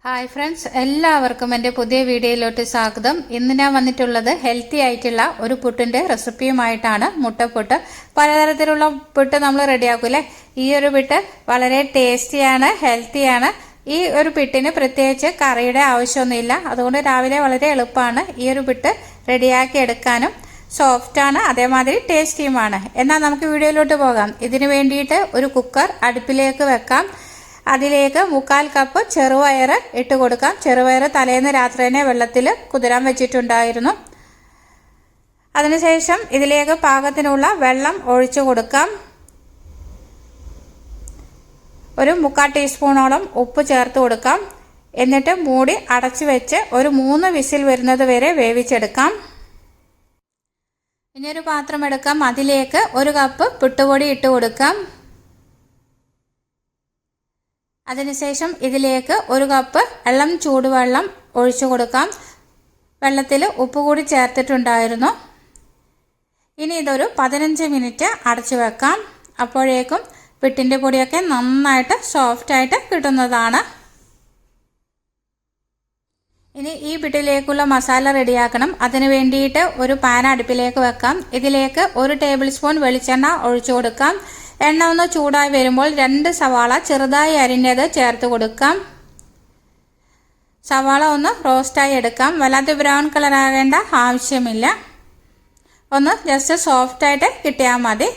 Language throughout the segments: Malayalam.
ഹായ് ഫ്രണ്ട്സ്, എല്ലാവർക്കും എൻ്റെ പുതിയ വീഡിയോയിലോട്ട് സ്വാഗതം. ഇന്ന് ഞാൻ വന്നിട്ടുള്ളത് ഹെൽത്തി ആയിട്ടുള്ള ഒരു പുട്ടിൻ്റെ റെസിപ്പിയുമായിട്ടാണ്. മുട്ടപ്പുട്ട്. പലതരത്തിലുള്ള പുട്ട് നമ്മൾ റെഡിയാക്കൂലേ. ഈ ഒരു പുട്ട് വളരെ ടേസ്റ്റിയാണ്, ഹെൽത്തിയാണ്. ഈ ഒരു പുട്ടിന് പ്രത്യേകിച്ച് കറിയുടെ ആവശ്യമൊന്നുമില്ല. അതുകൊണ്ട് രാവിലെ വളരെ എളുപ്പമാണ് ഈ ഒരു പുട്ട് റെഡിയാക്കി എടുക്കാനും. സോഫ്റ്റാണ്, അതേമാതിരി ടേസ്റ്റിയുമാണ്. എന്നാൽ നമുക്ക് വീഡിയോയിലോട്ട് പോകാം. ഇതിനു വേണ്ടിയിട്ട് ഒരു കുക്കർ അടുപ്പിലേക്ക് വെക്കാം. അതിലേക്ക് 1/4 കപ്പ് ചെറുപയർ ഇട്ട് കൊടുക്കാം. ചെറുപയർ തലേന്ന് രാത്രി തന്നെ വെള്ളത്തിൽ കുതിരാൻ വെച്ചിട്ടുണ്ടായിരുന്നു. അതിനുശേഷം ഇതിലേക്ക് പാകത്തിനുള്ള വെള്ളം ഒഴിച്ചു കൊടുക്കാം. ഒരു 1/4 ടീസ്പൂണോളം ഉപ്പ് ചേർത്ത് കൊടുക്കാം. എന്നിട്ട് മൂടി അടച്ചു വെച്ച് ഒരു 3 വിസിൽ വരുന്നത് വരെ വേവിച്ചെടുക്കാം. ഇനി ഒരു പാത്രം എടുക്കാം. അതിലേക്ക് 1 കപ്പ് പുട്ടുപൊടി ഇട്ട് കൊടുക്കാം. അതിനുശേഷം ഇതിലേക്ക് 1 കപ്പ് ഇളം ചൂടുവെള്ളം ഒഴിച്ചു കൊടുക്കാം. വെള്ളത്തിൽ ഉപ്പ് കൂടി ചേർത്തിട്ടുണ്ടായിരുന്നു. ഇനി ഇതൊരു 15 മിനിറ്റ് അടച്ചു വെക്കാം. അപ്പോഴേക്കും പുട്ടിൻ്റെ പൊടിയൊക്കെ നന്നായിട്ട് സോഫ്റ്റായിട്ട് കിട്ടുന്നതാണ്. ഇനി ഈ പുട്ടിലേക്കുള്ള മസാല റെഡിയാക്കണം. അതിന് വേണ്ടിയിട്ട് ഒരു പാൻ അടുപ്പിലേക്ക് വെക്കാം. ഇതിലേക്ക് 1 ടേബിൾ സ്പൂൺ വെളിച്ചെണ്ണ ഒഴിച്ചു കൊടുക്കാം. എണ്ണ ഒന്ന് ചൂടായി വരുമ്പോൾ 2 സവാള ചെറുതായി അരിഞ്ഞത് ചേർത്ത് കൊടുക്കാം. സവാള ഒന്ന് റോസ്റ്റായി എടുക്കാം. വല്ലാതെ ബ്രൗൺ കളർ ആകേണ്ട ആവശ്യമില്ല. ഒന്ന് ജസ്റ്റ് സോഫ്റ്റായിട്ട് കിട്ടിയാൽ മതി.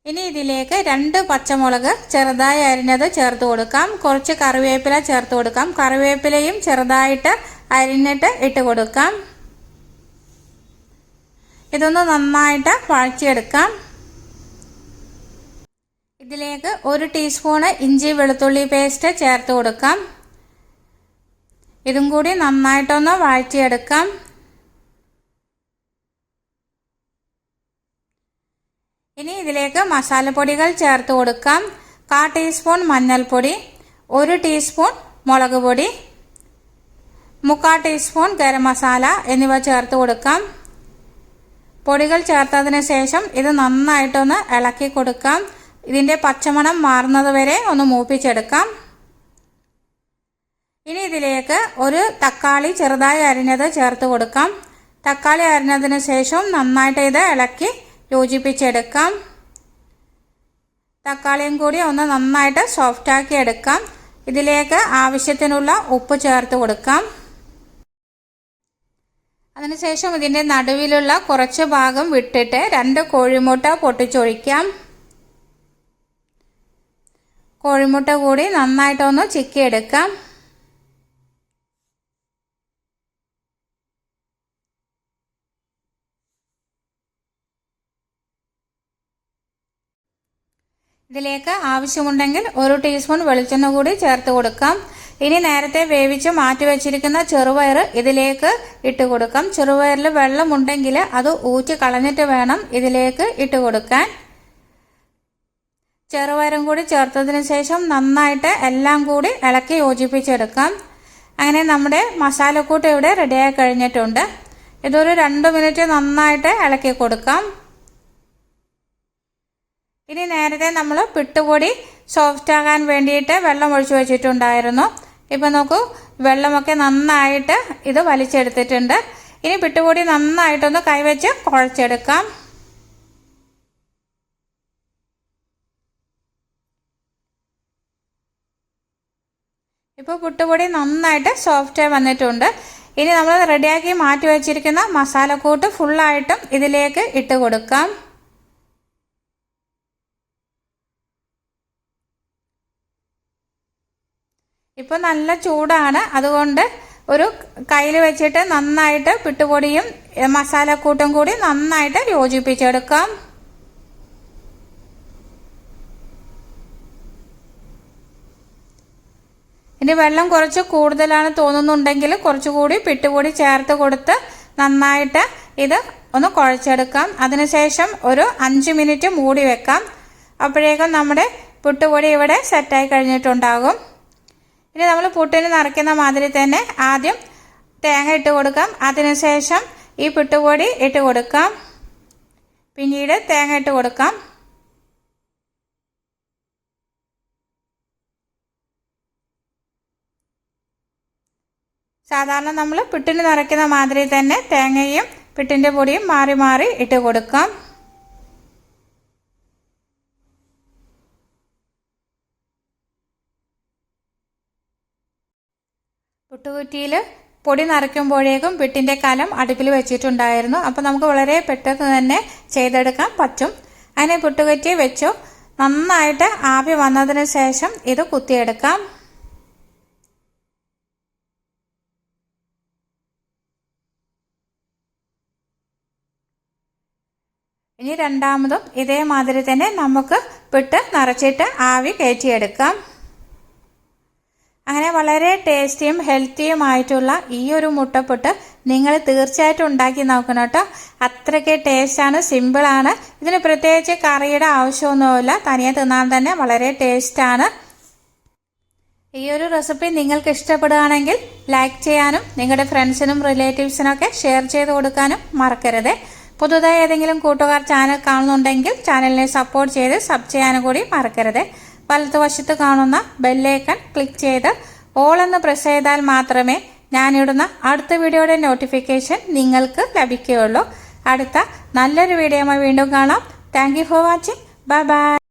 ഇനി ഇതിലേക്ക് 2 പച്ചമുളക് ചെറുതായി അരിഞ്ഞത് ചേർത്ത് കൊടുക്കാം. കുറച്ച് കറിവേപ്പില ചേർത്ത് കൊടുക്കാം. കറിവേപ്പിലയും ചെറുതായിട്ട് അരിഞ്ഞിട്ട് ഇട്ട് കൊടുക്കാം. ഇതൊന്ന് നന്നായിട്ട് വഴറ്റിയെടുക്കാം. ഇതിലേക്ക് 1 ടീസ്പൂൺ ഇഞ്ചി വെളുത്തുള്ളി പേസ്റ്റ് ചേർത്ത് കൊടുക്കാം. ഇതും കൂടി നന്നായിട്ടൊന്ന് വഴറ്റിയെടുക്കാം. ഇനി ഇതിലേക്ക് മസാലപ്പൊടികൾ ചേർത്ത് കൊടുക്കാം. 1/4 ടീസ്പൂൺ മഞ്ഞൾപ്പൊടി, 1 ടീസ്പൂൺ മുളക് പൊടി, 1/4 ടീസ്പൂൺ ഗരം മസാല എന്നിവ ചേർത്ത് കൊടുക്കാം. പൊടികൾ ചേർത്തതിന് ശേഷം ഇത് നന്നായിട്ടൊന്ന് ഇളക്കി കൊടുക്കാം. ഇതിൻ്റെ പച്ചമണം മാറുന്നത് വരെ ഒന്ന് മൂപ്പിച്ചെടുക്കാം. ഇനി ഇതിലേക്ക് 1 തക്കാളി ചെറുതായി അരിഞ്ഞത് ചേർത്ത് കൊടുക്കാം. തക്കാളി അരിഞ്ഞതിന് ശേഷം നന്നായിട്ട് ഇത് ഇളക്കി യോജിപ്പിച്ചെടുക്കാം. തക്കാളിയും കൂടി ഒന്ന് നന്നായിട്ട് സോഫ്റ്റാക്കി എടുക്കാം. ഇതിലേക്ക് ആവശ്യത്തിനുള്ള ഉപ്പ് ചേർത്ത് കൊടുക്കാം. അതിനുശേഷം ഇതിൻ്റെ നടുവിലുള്ള കുറച്ച് ഭാഗം വിട്ടിട്ട് 2 കോഴിമുട്ട പൊട്ടിച്ചൊഴിക്കാം. കോഴിമുട്ട കൂടി നന്നായിട്ടൊന്ന് ചിക്കിയെടുക്കാം. ഇതിലേക്ക് ആവശ്യമുണ്ടെങ്കിൽ 1 ടീസ്പൂൺ വെളിച്ചെണ്ണ കൂടി ചേർത്ത് കൊടുക്കാം. ഇനി നേരത്തെ വേവിച്ച് മാറ്റി വെച്ചിരിക്കുന്ന ചെറുപയർ ഇതിലേക്ക് ഇട്ട് കൊടുക്കാം. ചെറുപയറിൽ വെള്ളമുണ്ടെങ്കിൽ അത് ഊറ്റി കളഞ്ഞിട്ട് വേണം ഇതിലേക്ക് ഇട്ട് കൊടുക്കാൻ. ചെറുപയറും കൂടി ചേർത്തതിന് ശേഷം നന്നായിട്ട് എല്ലാം കൂടി ഇളക്കി യോജിപ്പിച്ചെടുക്കാം. അങ്ങനെ നമ്മുടെ മസാലക്കൂട്ട് ഇവിടെ റെഡിയായി കഴിഞ്ഞിട്ടുണ്ട്. ഇതൊരു 2 മിനിറ്റ് നന്നായിട്ട് ഇളക്കി കൊടുക്കാം. ഇനി നേരത്തെ നമ്മൾ പുട്ടുപൊടി സോഫ്റ്റ് ആകാൻ വേണ്ടിയിട്ട് വെള്ളം ഒഴിച്ചു വെച്ചിട്ടുണ്ടായിരുന്നു. ഇപ്പം നോക്കൂ, വെള്ളമൊക്കെ നന്നായിട്ട് ഇത് വലിച്ചെടുത്തിട്ടുണ്ട്. ഇനി പുട്ടുപൊടി നന്നായിട്ടൊന്ന് കൈവച്ച് കുഴച്ചെടുക്കാം. ഇപ്പോൾ പുട്ടുപൊടി നന്നായിട്ട് സോഫ്റ്റായി വന്നിട്ടുണ്ട്. ഇനി നമ്മൾ റെഡിയാക്കി മാറ്റി വെച്ചിരിക്കുന്ന മസാലക്കൂട്ട് ഫുള്ളായിട്ടും ഇതിലേക്ക് ഇട്ട് കൊടുക്കാം. ഇപ്പോൾ നല്ല ചൂടാണ്. അതുകൊണ്ട് ഒരു കയ്യിൽ വെച്ചിട്ട് നന്നായിട്ട് പുട്ടുപൊടിയും മസാലക്കൂട്ടും കൂടി നന്നായിട്ട് യോജിപ്പിച്ചെടുക്കാം. ഇനി വെള്ളം കുറച്ച് കൂടുതലാണ് തോന്നുന്നുണ്ടെങ്കിൽ കുറച്ചുകൂടി പുട്ടുപൊടി ചേർത്ത് കൊടുത്ത് നന്നായിട്ട് ഇത് ഒന്ന് കുഴച്ചെടുക്കാം. അതിനുശേഷം ഒരു 5 മിനിറ്റ് മൂടി വെക്കാം. അപ്പോഴേക്കും നമ്മുടെ പുട്ടുപൊടി ഇവിടെ സെറ്റായി കഴിഞ്ഞിട്ടുണ്ടാകും. ഇനി നമ്മൾ പുട്ടിന് നിറയ്ക്കുന്ന മാതിരി തന്നെ ആദ്യം തേങ്ങ ഇട്ട് കൊടുക്കാം. അതിനുശേഷം ഈ പുട്ടുപൊടി ഇട്ട് കൊടുക്കാം. പിന്നീട് തേങ്ങ ഇട്ട് കൊടുക്കാം. സാധാരണ നമ്മൾ പുട്ടിന് നിറയ്ക്കുന്ന മാതിരി തന്നെ തേങ്ങയും പുട്ടിൻ്റെ പൊടിയും മാറി മാറി ഇട്ട് കൊടുക്കാം. പുട്ടുകുറ്റിയിൽ പൊടി നിറയ്ക്കുമ്പോഴേക്കും പുട്ടിൻ്റെ കലം അടുപ്പിൽ വെച്ചിട്ടുണ്ടായിരുന്നു. അപ്പോൾ നമുക്ക് വളരെ പെട്ടെന്ന് തന്നെ ചെയ്തെടുക്കാൻ പറ്റും. അതിനെ പുട്ടുകുറ്റി വെച്ചു നന്നായിട്ട് ആവി വന്നതിന് ശേഷം ഇത് കുത്തിയെടുക്കാം. ഇനി രണ്ടാമതും ഇതേമാതിരി തന്നെ നമുക്ക് പുട്ട് നിറച്ചിട്ട് ആവി കയറ്റിയെടുക്കാം. അങ്ങനെ വളരെ ടേസ്റ്റിയും ഹെൽത്തിയുമായിട്ടുള്ള ഈ ഒരു മുട്ടപ്പുട്ട് നിങ്ങൾ തീർച്ചയായിട്ടും ഉണ്ടാക്കി നോക്കണം കേട്ടോ. അത്രയ്ക്ക് ടേസ്റ്റാണ്, സിമ്പിളാണ്. ഇതിന് പ്രത്യേകിച്ച് കറിയുടെ ആവശ്യമൊന്നുമില്ല, തനിയെ തിന്നാൻ തന്നെ വളരെ ടേസ്റ്റാണ്. ഈ ഒരു റെസിപ്പി നിങ്ങൾക്ക് ഇഷ്ടപ്പെടുകയാണെങ്കിൽ ലൈക്ക് ചെയ്യാനും നിങ്ങളുടെ ഫ്രണ്ട്സിനും റിലേറ്റീവ്സിനൊക്കെ ഷെയർ ചെയ്ത് കൊടുക്കാനും മറക്കരുത്. പുതുതായി ഏതെങ്കിലും കൂട്ടുകാർ ചാനൽ കാണുന്നുണ്ടെങ്കിൽ ചാനലിനെ സപ്പോർട്ട് ചെയ്ത് സബ് ചെയ്യാനും കൂടി മറക്കരുത്. വലതുവശത്ത് കാണുന്ന ബെല്ലൈക്കൺ ക്ലിക്ക് ചെയ്ത് ഓൾ എന്ന് പ്രസ് ചെയ്താൽ മാത്രമേ ഞാനിടുന്ന അടുത്ത വീഡിയോയുടെ നോട്ടിഫിക്കേഷൻ നിങ്ങൾക്ക് ലഭിക്കുകയുള്ളൂ. അടുത്ത നല്ലൊരു വീഡിയോയുമായി വീണ്ടും കാണാം. Thank you for watching. Bye bye.